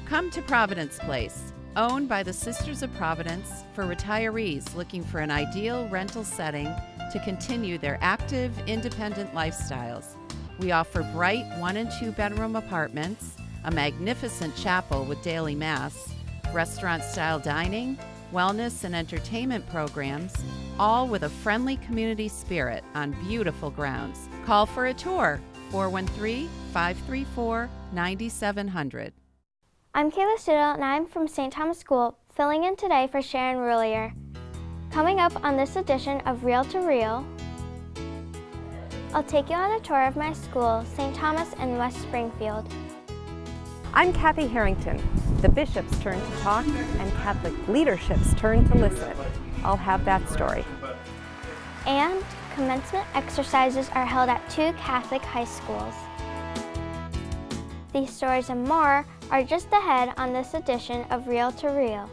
Come to Providence Place, owned by the Sisters of Providence for retirees looking for an ideal rental setting to continue their active, independent lifestyles. We offer bright 1 and 2 bedroom apartments, a magnificent chapel with daily mass, restaurant-style dining, wellness and entertainment programs, all with a friendly community spirit on beautiful grounds. Call for a tour, 413-534-9700. I'm Kayla Studel, and I'm from St. Thomas School, filling in today for Sharon Roulier. Coming up on this edition of Reel to Reel, I'll take you on a tour of my school, St. Thomas in West Springfield. I'm Kathy Harrington. The bishop's turn to talk and Catholic leadership's turn to listen. I'll have that story. And commencement exercises are held at 2 Catholic high schools. These stories and more are just ahead on this edition of Reel to Reel.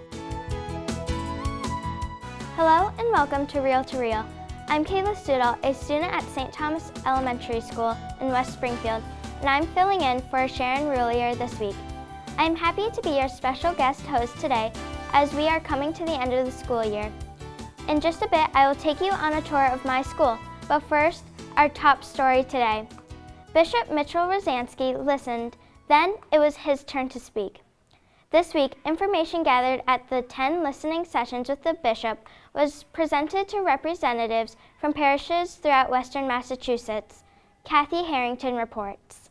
Hello and welcome to Reel to Reel. I'm Kayla Studel, a student at St. Thomas Elementary School in West Springfield, and I'm filling in for Sharon Roulier this week. I'm happy to be your special guest host today as we are coming to the end of the school year. In just a bit, I will take you on a tour of my school, but first, our top story today. Bishop Mitchell Rosansky listened, then it was his turn to speak. This week, information gathered at the 10 listening sessions with the bishop was presented to representatives from parishes throughout Western Massachusetts. Kathy Harrington reports.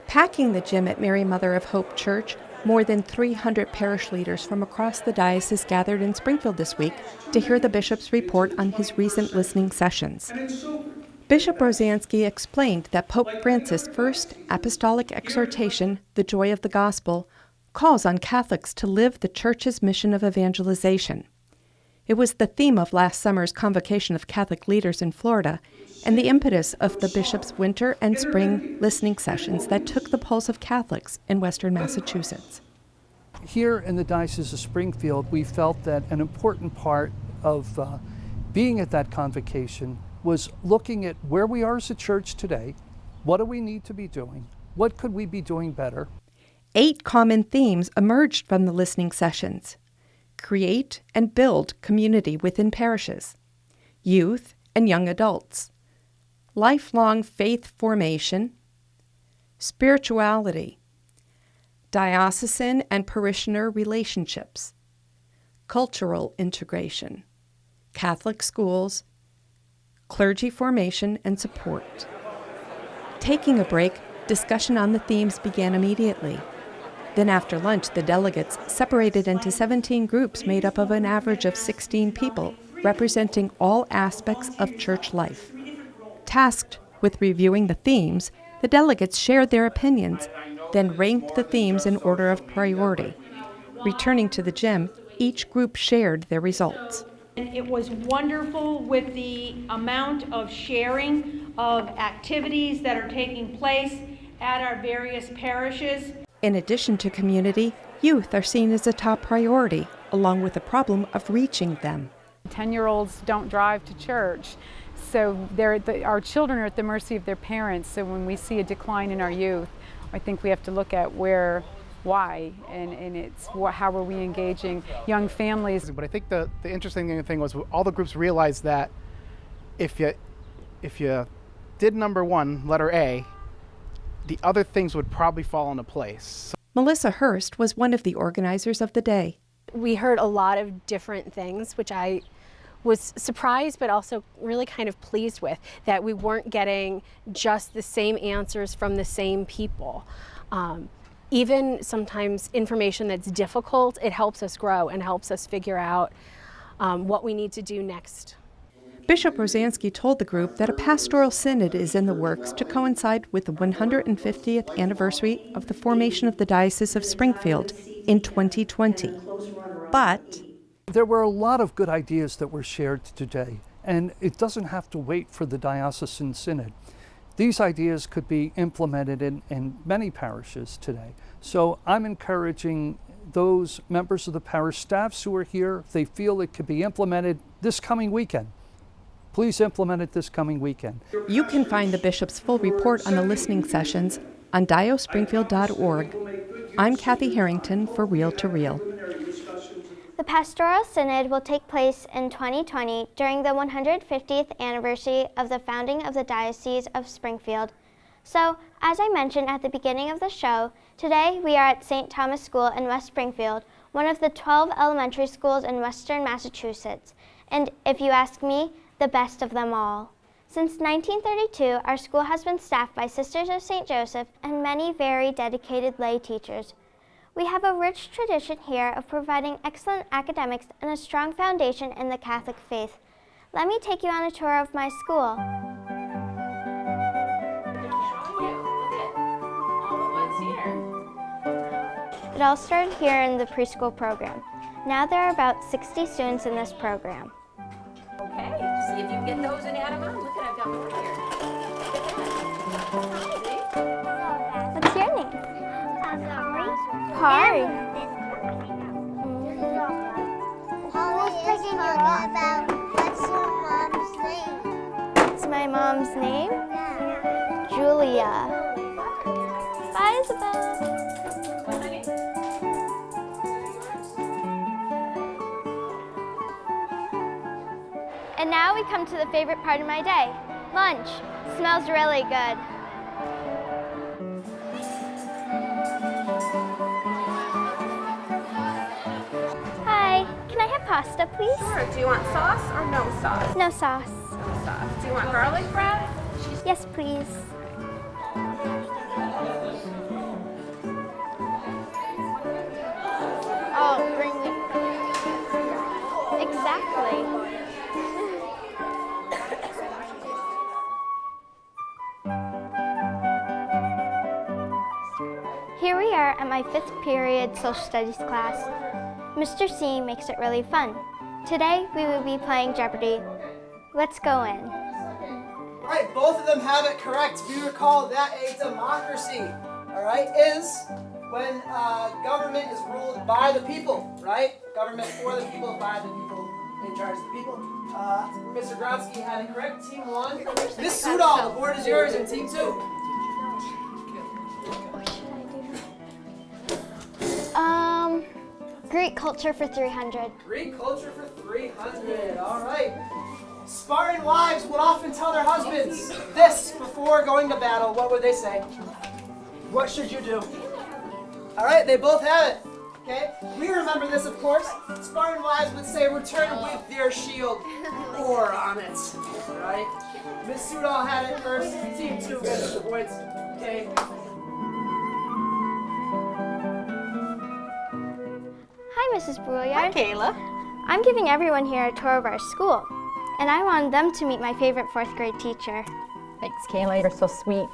Packing the gym at Mary Mother of Hope Church, more than 300 parish leaders from across the diocese gathered in Springfield this week to hear the bishop's report on his recent listening sessions. Bishop Rosansky explained that Pope Francis' first apostolic exhortation, The Joy of the Gospel, calls on Catholics to live the Church's mission of evangelization. It was the theme of last summer's convocation of Catholic leaders in Florida and the impetus of the bishop's winter and spring listening sessions that took the pulse of Catholics in Western Massachusetts. Here in the Diocese of Springfield, we felt that an important part of being at that convocation was looking at where we are as a church today, what do we need to be doing, what could we be doing better. 8 common themes emerged from the listening sessions: create and build community within parishes, youth and young adults, lifelong faith formation, spirituality, diocesan and parishioner relationships, cultural integration, Catholic schools, clergy formation and support. Taking a break, discussion on the themes began immediately. Then after lunch, the delegates separated into 17 groups made up of an average of 16 people, representing all aspects of church life. Tasked with reviewing the themes, the delegates shared their opinions, then ranked the themes in order of priority. Returning to the gym, each group shared their results. It was wonderful with the amount of sharing of activities that are taking place at our various parishes. In addition to community, youth are seen as a top priority, along with the problem of reaching them. 10-year-olds don't drive to church, so our children are at the mercy of their parents. So when we see a decline in our youth, I think we have to look at why, and it's how are we engaging young families. But I think the interesting thing was all the groups realized that if you did number 1, letter A, the other things would probably fall into place. Melissa Hurst was one of the organizers of the day. We heard a lot of different things, which I was surprised but also really kind of pleased with, that we weren't getting just the same answers from the same people. Even sometimes information that's difficult, it helps us grow and helps us figure out what we need to do next. Bishop Rosansky told the group that a pastoral synod is in the works to coincide with the 150th anniversary of the formation of the Diocese of Springfield in 2020. But there were a lot of good ideas that were shared today, and it doesn't have to wait for the diocesan synod. These ideas could be implemented in many parishes today. So I'm encouraging those members of the parish staffs who are here, if they feel it could be implemented this coming weekend, please implement it this coming weekend. You can find the bishop's full report on the listening sessions on diospringfield.org. I'm Kathy Harrington for Reel to Reel. The Pastoral Synod will take place in 2020 during the 150th anniversary of the founding of the Diocese of Springfield. So, as I mentioned at the beginning of the show, today we are at St. Thomas School in West Springfield, one of the 12 elementary schools in Western Massachusetts, and if you ask me, the best of them all. Since 1932, our school has been staffed by Sisters of St. Joseph and many very dedicated lay teachers. We have a rich tradition here of providing excellent academics and a strong foundation in the Catholic faith. Let me take you on a tour of my school. It all started here in the preschool program. Now there are about 60 students in this program. Okay, see if you can get those and add them on. Look at, I've got more here. What's your name? Kari. What's my mom's name? Julia. Bye, Isabel. And now we come to the favorite part of my day, lunch. Smells really good. Hi, can I have pasta, please? Sure, do you want sauce or no sauce? No sauce. No sauce. Do you want garlic bread? Yes, please. Oh, bring me. Exactly. Here we are at my 5th period social studies class. Mr. C makes it really fun. Today we will be playing Jeopardy! Let's go in. All right, both of them have it correct. We recall that a democracy, all right, is when government is ruled by the people, right? Government for the people, by the people, in charge of the people. Mr. Grodsky had it correct. Team 1. Miss Sudol, the board is yours, and Team 2. Greek culture for 300. Greek culture for 300. All right. Spartan wives would often tell their husbands this before going to battle. What would they say? What should you do? All right, they both have it. Okay, we remember this, of course. Spartan wives would say, "Return with your shield or on it." All right. Miss Sudol had it first. Team 2 gets the points. Okay. Hi, Mrs. Brouillard. Hi, Kayla. I'm giving everyone here a tour of our school, and I wanted them to meet my favorite 4th grade teacher. Thanks, Kayla. You're so sweet.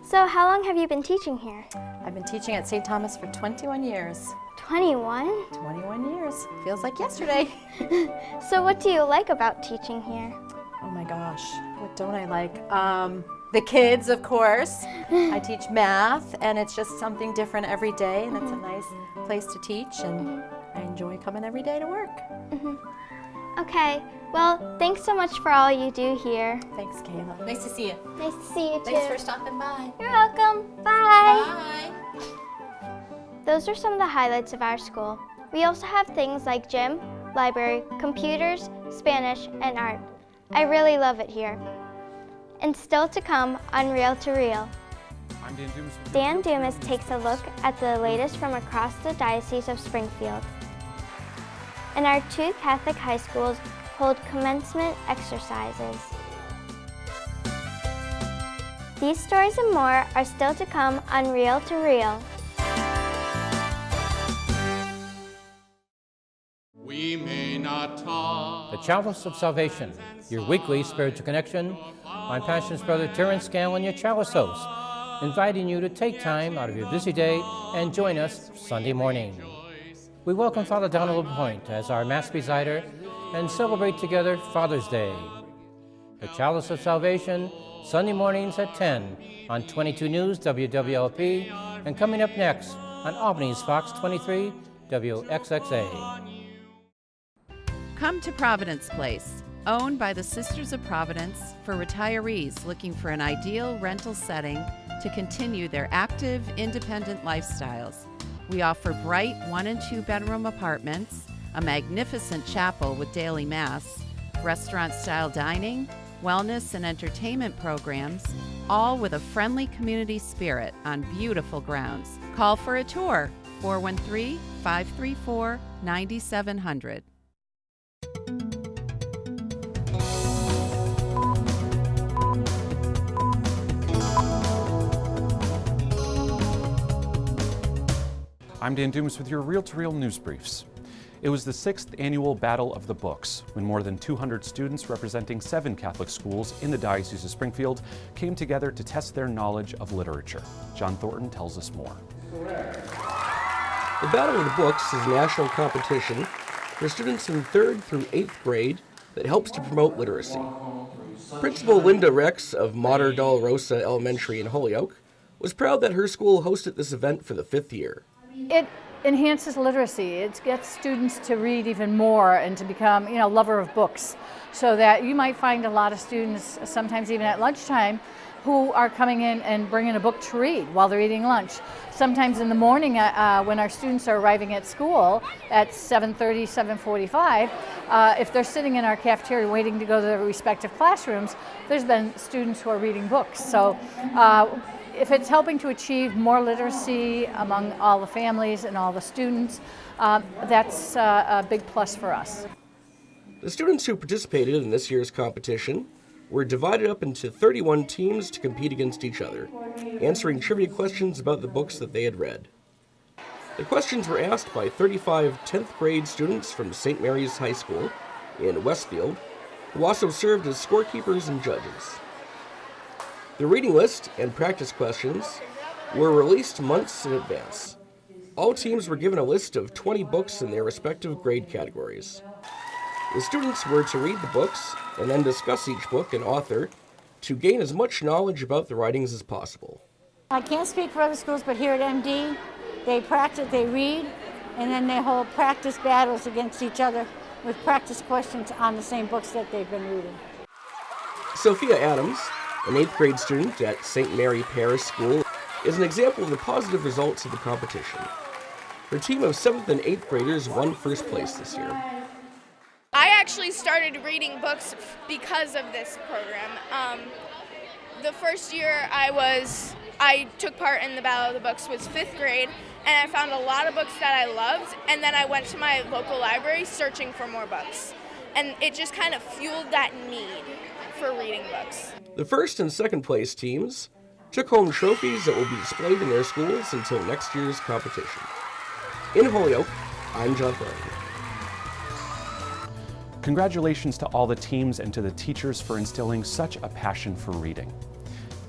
So, how long have you been teaching here? I've been teaching at St. Thomas for 21 years. 21? 21 years. Feels like yesterday. So, what do you like about teaching here? Oh my gosh, what don't I like? The kids, of course. I teach math, and it's just something different every day, and it's a nice place to teach, and I enjoy coming every day to work. Okay, well, thanks so much for all you do here. Thanks, Kayla. Nice to see you. Nice to see you too. Thanks for stopping by. You're welcome. Bye. Bye. Those are some of the highlights of our school. We also have things like gym, library, computers, Spanish, and art. I really love it here. And still to come on Reel to Reel. I'm Dan Dumas. Dan Dumas takes a look at the latest from across the Diocese of Springfield. And our 2 Catholic high schools hold commencement exercises. These stories and more are still to come on Reel to Reel. We may not talk. The Chalice of Salvation, your weekly spiritual connection. I'm Passion's brother Terrence Scanlon, your Chalice host, inviting you to take time out of your busy day and join us Sunday morning. We welcome Father Donald LaPointe as our Mass presider and celebrate together Father's Day. The Chalice of Salvation, Sunday mornings at 10 on 22 News WWLP, and coming up next on Albany's Fox 23 WXXA. Come to Providence Place, owned by the Sisters of Providence for retirees looking for an ideal rental setting to continue their active, independent lifestyles. We offer bright 1 and 2 bedroom apartments, a magnificent chapel with daily mass, restaurant-style dining, wellness and entertainment programs, all with a friendly community spirit on beautiful grounds. Call for a tour, 413-534-9700. I'm Dan Dumas with your Reel-to-Reel news briefs. It was the 6th annual Battle of the Books, when more than 200 students representing 7 Catholic schools in the Diocese of Springfield came together to test their knowledge of literature. John Thornton tells us more. The Battle of the Books is a national competition for students in 3rd through 8th grade that helps to promote literacy. Principal Linda Rex of Mater Dolorosa Elementary in Holyoke was proud that her school hosted this event for the 5th year. It enhances literacy. It gets students to read even more and to become, lover of books. So that you might find a lot of students, sometimes even at lunchtime, who are coming in and bringing a book to read while they're eating lunch. Sometimes in the morning when our students are arriving at school at 7:30, 7:45, if they're sitting in our cafeteria waiting to go to their respective classrooms, there's been students who are reading books. So if it's helping to achieve more literacy among all the families and all the students, that's a big plus for us. The students who participated in this year's competition were divided up into 31 teams to compete against each other, answering trivia questions about the books that they had read. The questions were asked by 35 10th grade students from St. Mary's High School in Westfield, who also served as scorekeepers and judges. The reading list and practice questions were released months in advance. All teams were given a list of 20 books in their respective grade categories. The students were to read the books and then discuss each book and author to gain as much knowledge about the writings as possible. I can't speak for other schools, but here at MD, they practice, they read, and then they hold practice battles against each other with practice questions on the same books that they've been reading. Sophia Adams, an 8th grade student at St. Mary Parish School, is an example of the positive results of the competition. Her team of 7th and 8th graders won first place this year. I actually started reading books because of this program. The first year I took part in the Battle of the Books was 5th grade, and I found a lot of books that I loved, and then I went to my local library searching for more books. And it just kind of fueled that need for reading books. The 1st and 2nd place teams took home trophies that will be displayed in their schools until next year's competition. In Holyoke, I'm John Thornton. Congratulations to all the teams and to the teachers for instilling such a passion for reading.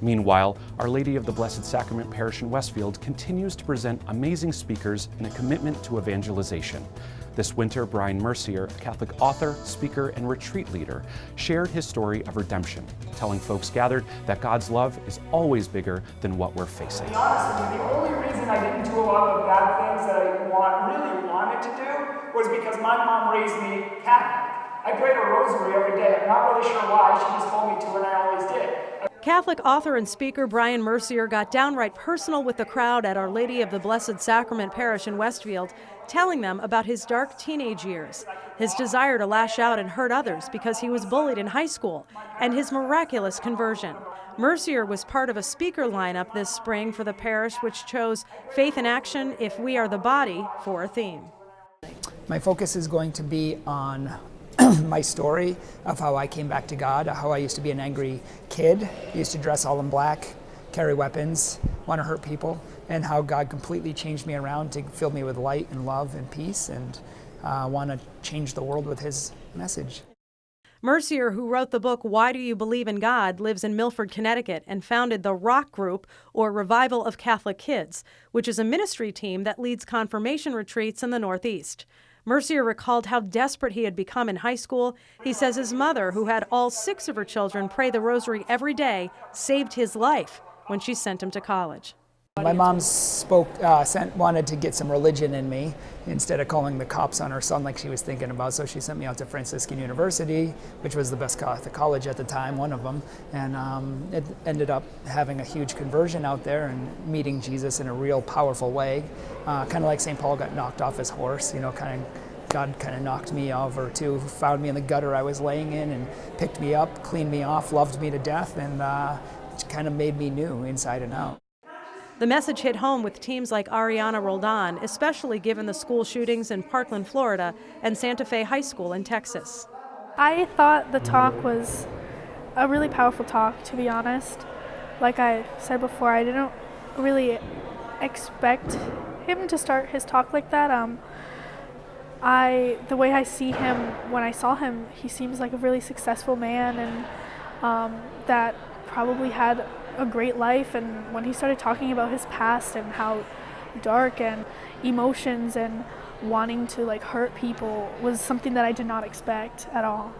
Meanwhile, Our Lady of the Blessed Sacrament Parish in Westfield continues to present amazing speakers and a commitment to evangelization. This winter, Brian Mercier, a Catholic author, speaker, and retreat leader, shared his story of redemption, telling folks gathered that God's love is always bigger than what we're facing. To be honest with you, the only reason I didn't do a lot of the bad things that I really wanted to do was because my mom raised me Catholic. I prayed a rosary every day. I'm not really sure why. She just told me to, and I always did. Catholic author and speaker Brian Mercier got downright personal with the crowd at Our Lady of the Blessed Sacrament Parish in Westfield, telling them about his dark teenage years, his desire to lash out and hurt others because he was bullied in high school, and his miraculous conversion. Mercier was part of a speaker lineup this spring for the parish, which chose Faith in Action, If We Are the Body, for a theme. My focus is going to be on my story of how I came back to God, how I used to be an angry kid, used to dress all in black, carry weapons, want to hurt people, and how God completely changed me around to fill me with light and love and peace, and want to change the world with his message. Mercier, who wrote the book Why Do You Believe in God?, lives in Milford, Connecticut, and founded the ROC Group, or Revival of Catholic Kids, which is a ministry team that leads confirmation retreats in the Northeast. Mercier recalled how desperate he had become in high school. He says his mother, who had all 6 of her children pray the rosary every day, saved his life when she sent him to college. My mom wanted to get some religion in me instead of calling the cops on her son like she was thinking about. So she sent me out to Franciscan University, which was the best Catholic college at the time, one of them. And it ended up having a huge conversion out there and meeting Jesus in a real powerful way. Kind of like St. Paul got knocked off his horse, God kind of knocked me over too, found me in the gutter I was laying in and picked me up, cleaned me off, loved me to death, and kind of made me new inside and out. The message hit home with teams like Ariana Roldan, especially given the school shootings in Parkland, Florida, and Santa Fe High School in Texas. I thought the talk was a really powerful talk, to be honest. Like I said before, I didn't really expect him to start his talk like that. The way I see him, when I saw him, he seems like a really successful man and that probably had a great life. And when he started talking about his past and how dark and emotions and wanting to hurt people was something that I did not expect at all.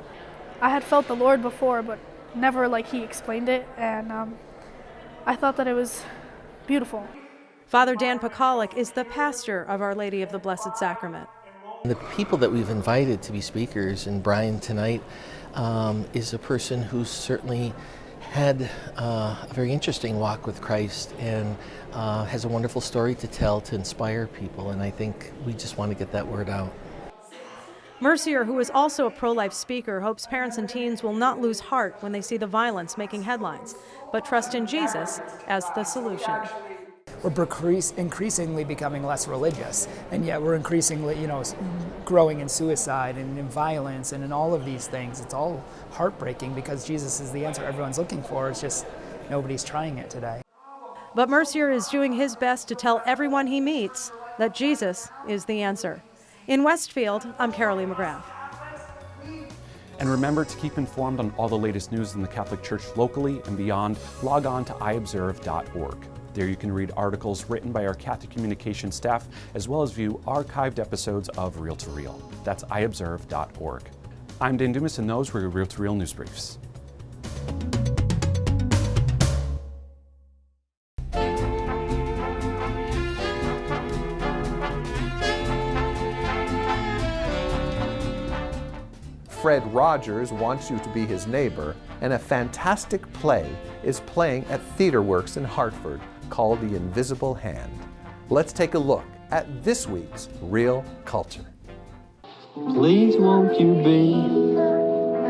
I had felt the Lord before, but never like he explained it, and I thought that it was beautiful. Father Dan Pekalik is the pastor of Our Lady of the Blessed Sacrament. The people that we've invited to be speakers, and Brian tonight is a person who's certainly had a very interesting walk with Christ and has a wonderful story to tell to inspire people, and I think we just want to get that word out. Mercier, who is also a pro-life speaker, hopes parents and teens will not lose heart when they see the violence making headlines, but trust in Jesus as the solution. We're increasingly becoming less religious, and yet we're increasingly, growing in suicide and in violence and in all of these things. It's all heartbreaking because Jesus is the answer everyone's looking for. It's just nobody's trying it today. But Mercier is doing his best to tell everyone he meets that Jesus is the answer. In Westfield, I'm Carolee McGrath. And remember to keep informed on all the latest news in the Catholic Church locally and beyond. Log on to iobserve.org. There you can read articles written by our Catholic communication staff, as well as view archived episodes of Real to Real. That's iobserve.org. I'm Dan Dumas, and those were your Real to Real news briefs. Fred Rogers wants you to be his neighbor, and a fantastic play is playing at TheaterWorks in Hartford called The Invisible Hand. Let's take a look at this week's Real Culture. Please won't you be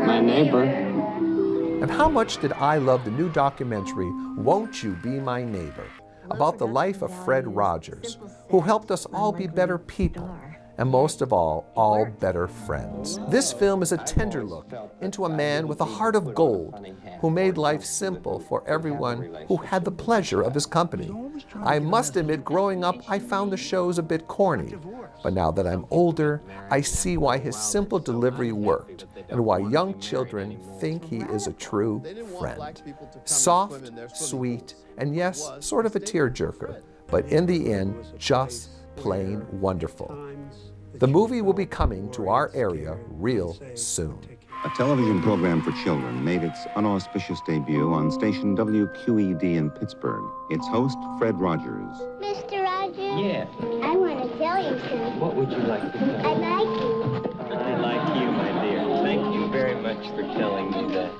my neighbor? And how much did I love the new documentary, Won't You Be My Neighbor, about the life of Fred Rogers, who helped us all be better people, and most of all better friends. This film is a tender look into a man with a heart of gold who made life simple for everyone who had the pleasure of his company. I must admit, growing up, I found the shows a bit corny, but now that I'm older, I see why his simple delivery worked and why young children think he is a true friend. Soft, sweet, and yes, sort of a tearjerker, but in the end, just plain wonderful. The movie will be coming to our area real soon. A television program for children made its unauspicious debut on station WQED in Pittsburgh. Its host, Fred Rogers. Mr. Rogers? Yes. I want to tell you something. What would you like to tell me? I like you. I like you, my dear. Thank you very much for telling me that.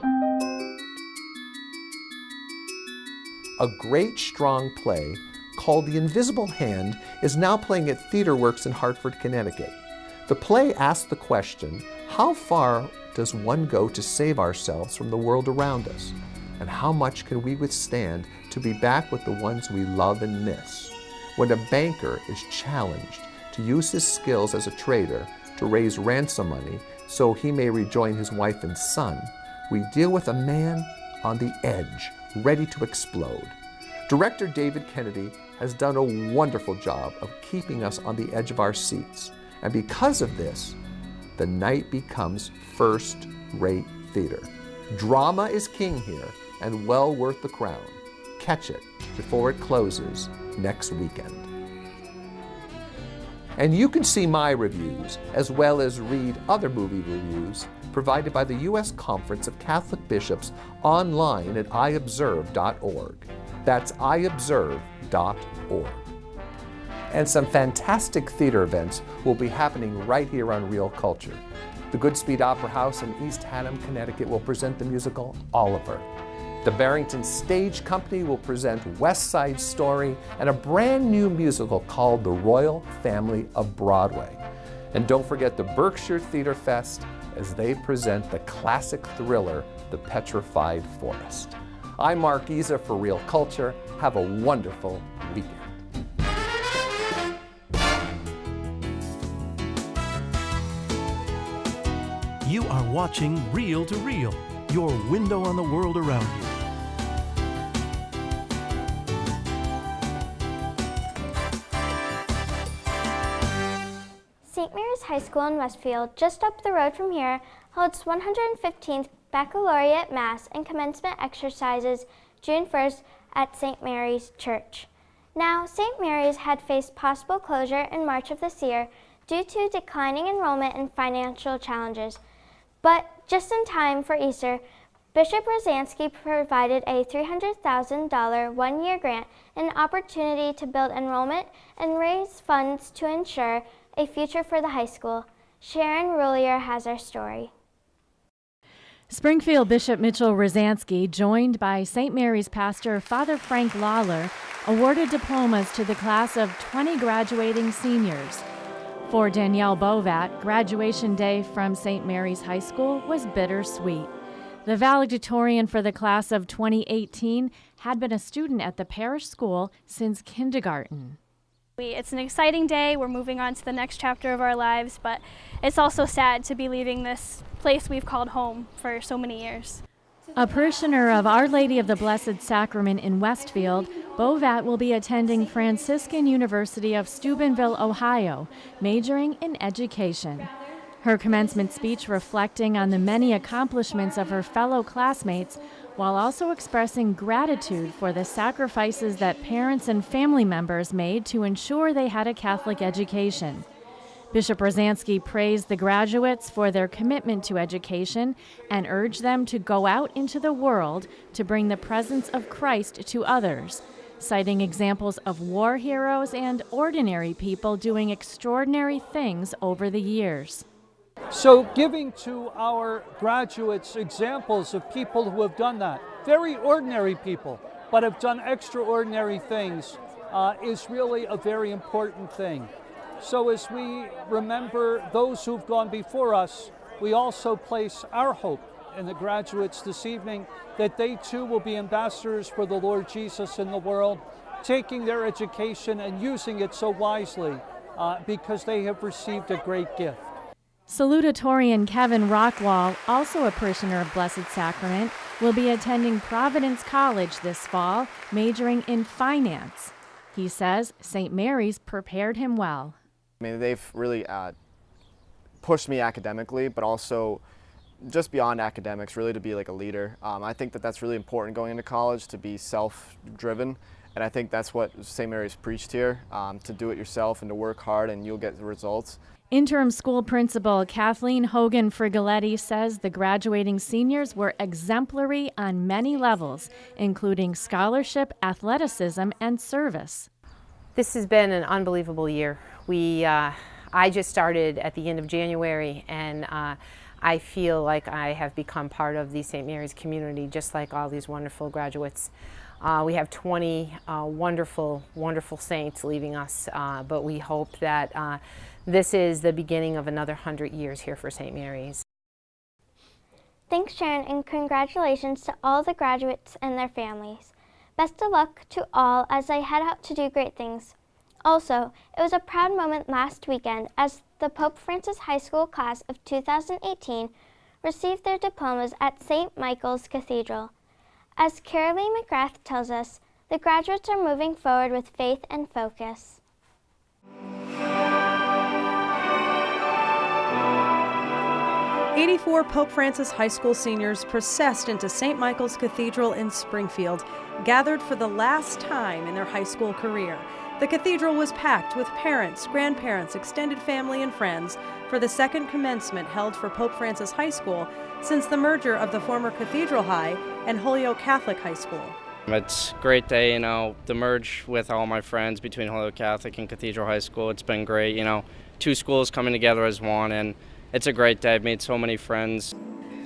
A great, strong play called The Invisible Hand is now playing at TheaterWorks in Hartford, Connecticut. The play asks the question, how far does one go to save ourselves from the world around us? And how much can we withstand to be back with the ones we love and miss? When a banker is challenged to use his skills as a trader to raise ransom money so he may rejoin his wife and son, we deal with a man on the edge, ready to explode. Director David Kennedy has done a wonderful job of keeping us on the edge of our seats. And because of this, the night becomes first-rate theater. Drama is king here and well worth the crown. Catch it before it closes next weekend. And you can see my reviews, as well as read other movie reviews provided by the U.S. Conference of Catholic Bishops online at iobserve.org. That's iobserve.org. And some fantastic theater events will be happening right here on Real Culture. The Goodspeed Opera House in East Haddam, Connecticut will present the musical Oliver. The Barrington Stage Company will present West Side Story and a brand new musical called The Royal Family of Broadway. And don't forget the Berkshire Theater Fest as they present the classic thriller, The Petrified Forest. I'm Mark Giza for Real Culture. Have a wonderful weekend. You are watching Reel to Reel, your window on the world around you. St. Mary's High School in Westfield, just up the road from here, holds 115th Baccalaureate Mass and commencement exercises June 1st at St. Mary's Church. Now, St. Mary's had faced possible closure in March of this year due to declining enrollment and financial challenges. But just in time for Easter, Bishop Rosansky provided a $300,000 one-year grant and an opportunity to build enrollment and raise funds to ensure a future for the high school. Sharon Roulier has our story. Springfield Bishop Mitchell Rosansky, joined by St. Mary's pastor Father Frank Lawler, awarded diplomas to the class of 20 graduating seniors. For Danielle Bovat, graduation day from St. Mary's High School was bittersweet. The valedictorian for the class of 2018 had been a student at the parish school since kindergarten. It's an exciting day. We're moving on to the next chapter of our lives, but it's also sad to be leaving this place we've called home for so many years. A parishioner of Our Lady of the Blessed Sacrament in Westfield, Bovat will be attending Franciscan University of Steubenville, Ohio, majoring in education. Her commencement speech reflecting on the many accomplishments of her fellow classmates, while also expressing gratitude for the sacrifices that parents and family members made to ensure they had a Catholic education. Bishop Rosansky praised the graduates for their commitment to education and urged them to go out into the world to bring the presence of Christ to others, citing examples of war heroes and ordinary people doing extraordinary things over the years. So giving to our graduates examples of people who have done that, very ordinary people, but have done extraordinary things, is really a very important thing. So as we remember those who've gone before us, we also place our hope in the graduates this evening that they too will be ambassadors for the Lord Jesus in the world, taking their education and using it so wisely because they have received a great gift. Salutatorian Kevin Rockwall, also a parishioner of Blessed Sacrament, will be attending Providence College this fall, majoring in finance. He says St. Mary's prepared him well. I mean, they've really pushed me academically, but also just beyond academics, really to be like a leader. I think that that's really important going into college, to be self-driven, and I think that's what St. Mary's preached here, to do it yourself and to work hard and you'll get the results. Interim school principal Kathleen Hogan Frigoletti says the graduating seniors were exemplary on many levels, including scholarship, athleticism, and service. This has been an unbelievable year. I just started at the end of January, and I feel like I have become part of the St. Mary's community, just like all these wonderful graduates. We have 20 wonderful, wonderful saints leaving us, but we hope that this is the beginning of another 100 years here for St. Mary's. Thanks, Sharon, and congratulations to all the graduates and their families. Best of luck to all as they head out to do great things. Also, it was a proud moment last weekend as the Pope Francis High School class of 2018 received their diplomas at St. Michael's Cathedral. As Carolee McGrath tells us, the graduates are moving forward with faith and focus. 84 Pope Francis High School seniors processed into St. Michael's Cathedral in Springfield, gathered for the last time in their high school career. The cathedral was packed with parents, grandparents, extended family, and friends for the second commencement held for Pope Francis High School since the merger of the former Cathedral High and Holyoke Catholic High School. It's a great day, to merge with all my friends between Holyoke Catholic and Cathedral High School. It's been great, two schools coming together as one, and it's a great day. I've made so many friends.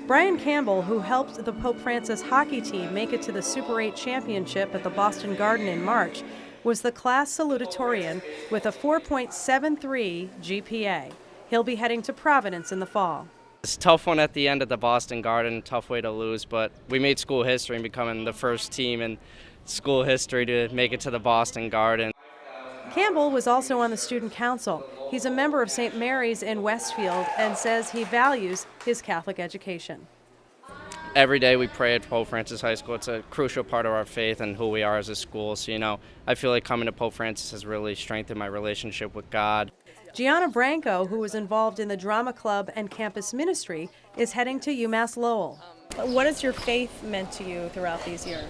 Brian Campbell, who helped the Pope Francis hockey team make it to the Super 8 championship at the Boston Garden in March, was the class salutatorian with a 4.73 GPA. He'll be heading to Providence in the fall. It's a tough one at the end at the Boston Garden, tough way to lose, but we made school history in becoming the first team in school history to make it to the Boston Garden. Campbell was also on the student council. He's a member of St. Mary's in Westfield and says he values his Catholic education. Every day we pray at Pope Francis High School. It's a crucial part of our faith and who we are as a school. So, I feel like coming to Pope Francis has really strengthened my relationship with God. Gianna Branco, who was involved in the drama club and campus ministry, is heading to UMass Lowell. What has your faith meant to you throughout these years?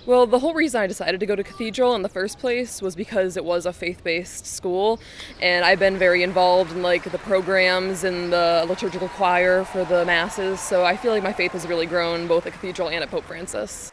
Well, the whole reason I decided to go to Cathedral in the first place was because it was a faith-based school, and I've been very involved in the programs and the liturgical choir for the masses, so I feel like my faith has really grown both at Cathedral and at Pope Francis.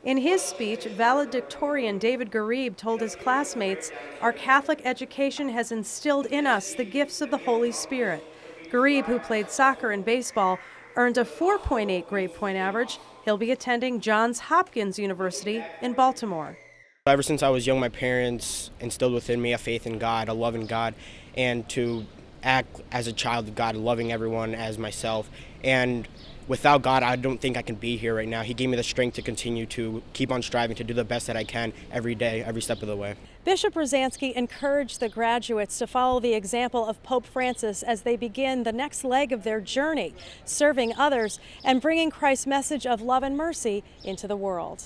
In his speech, valedictorian David Garib told his classmates, "Our Catholic education has instilled in us the gifts of the Holy Spirit." Garib, who played soccer and baseball, earned a 4.8 grade point average. He'll be attending Johns Hopkins University in Baltimore. Ever since I was young, my parents instilled within me a faith in God, a love in God, and to act as a child of God, loving everyone as myself. And without God, I don't think I can be here right now. He gave me the strength to continue to keep on striving to do the best that I can every day, every step of the way. Bishop Rosansky encouraged the graduates to follow the example of Pope Francis as they begin the next leg of their journey, serving others and bringing Christ's message of love and mercy into the world.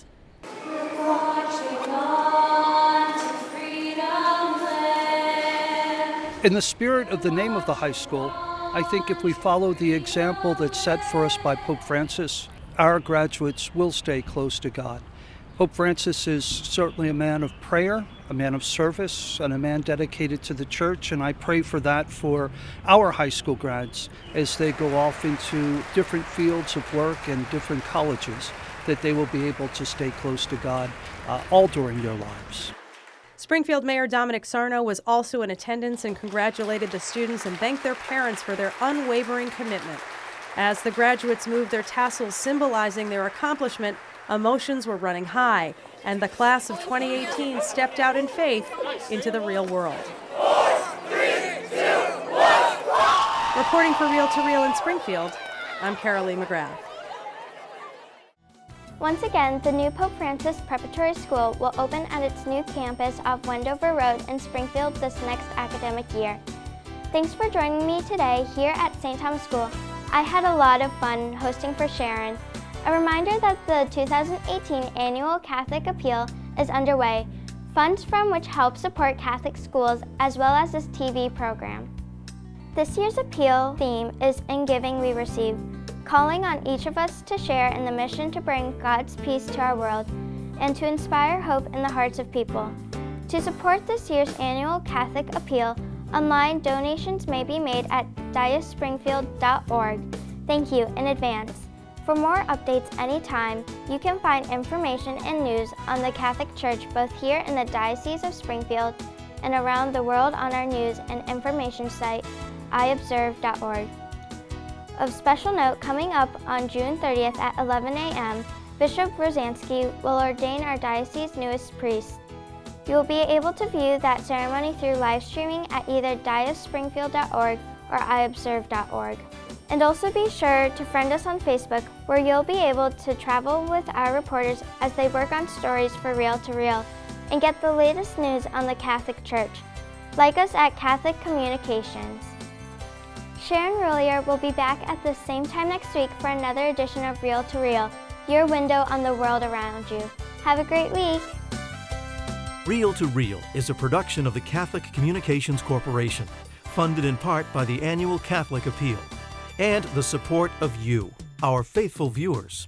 In the spirit of the name of the high school, I think if we follow the example that's set for us by Pope Francis, our graduates will stay close to God. Pope Francis is certainly a man of prayer, a man of service, and a man dedicated to the church, and I pray for that for our high school grads as they go off into different fields of work and different colleges, that they will be able to stay close to God all during their lives. Springfield Mayor Dominic Sarno was also in attendance and congratulated the students and thanked their parents for their unwavering commitment. As the graduates moved their tassels symbolizing their accomplishment, emotions were running high, and the class of 2018 stepped out in faith into the real world. 4, 3, 2, 1. Reporting for Reel to Reel in Springfield, I'm Carolee McGrath. Once again, the new Pope Francis Preparatory School will open at its new campus off Wendover Road in Springfield this next academic year. Thanks for joining me today here at St. Thomas School. I had a lot of fun hosting for Sharon. A reminder that the 2018 Annual Catholic Appeal is underway, funds from which help support Catholic schools as well as this TV program. This year's appeal theme is "In Giving We Receive," calling on each of us to share in the mission to bring God's peace to our world and to inspire hope in the hearts of people. To support this year's annual Catholic Appeal, online donations may be made at diocespringfield.org. Thank you in advance. For more updates anytime, you can find information and news on the Catholic Church both here in the Diocese of Springfield and around the world on our news and information site, iobserve.org. Of special note, coming up on June 30th at 11 a.m., Bishop Rosansky will ordain our diocese's newest priest. You will be able to view that ceremony through live streaming at either diocespringfield.org or iobserve.org. And also be sure to friend us on Facebook, where you'll be able to travel with our reporters as they work on stories for Reel to Reel and get the latest news on the Catholic Church. Like us at Catholic Communications. Sharon Roulier will be back at the same time next week for another edition of Reel to Reel, your window on the world around you. Have a great week. Reel to Reel is a production of the Catholic Communications Corporation, funded in part by the annual Catholic Appeal, and the support of you, our faithful viewers.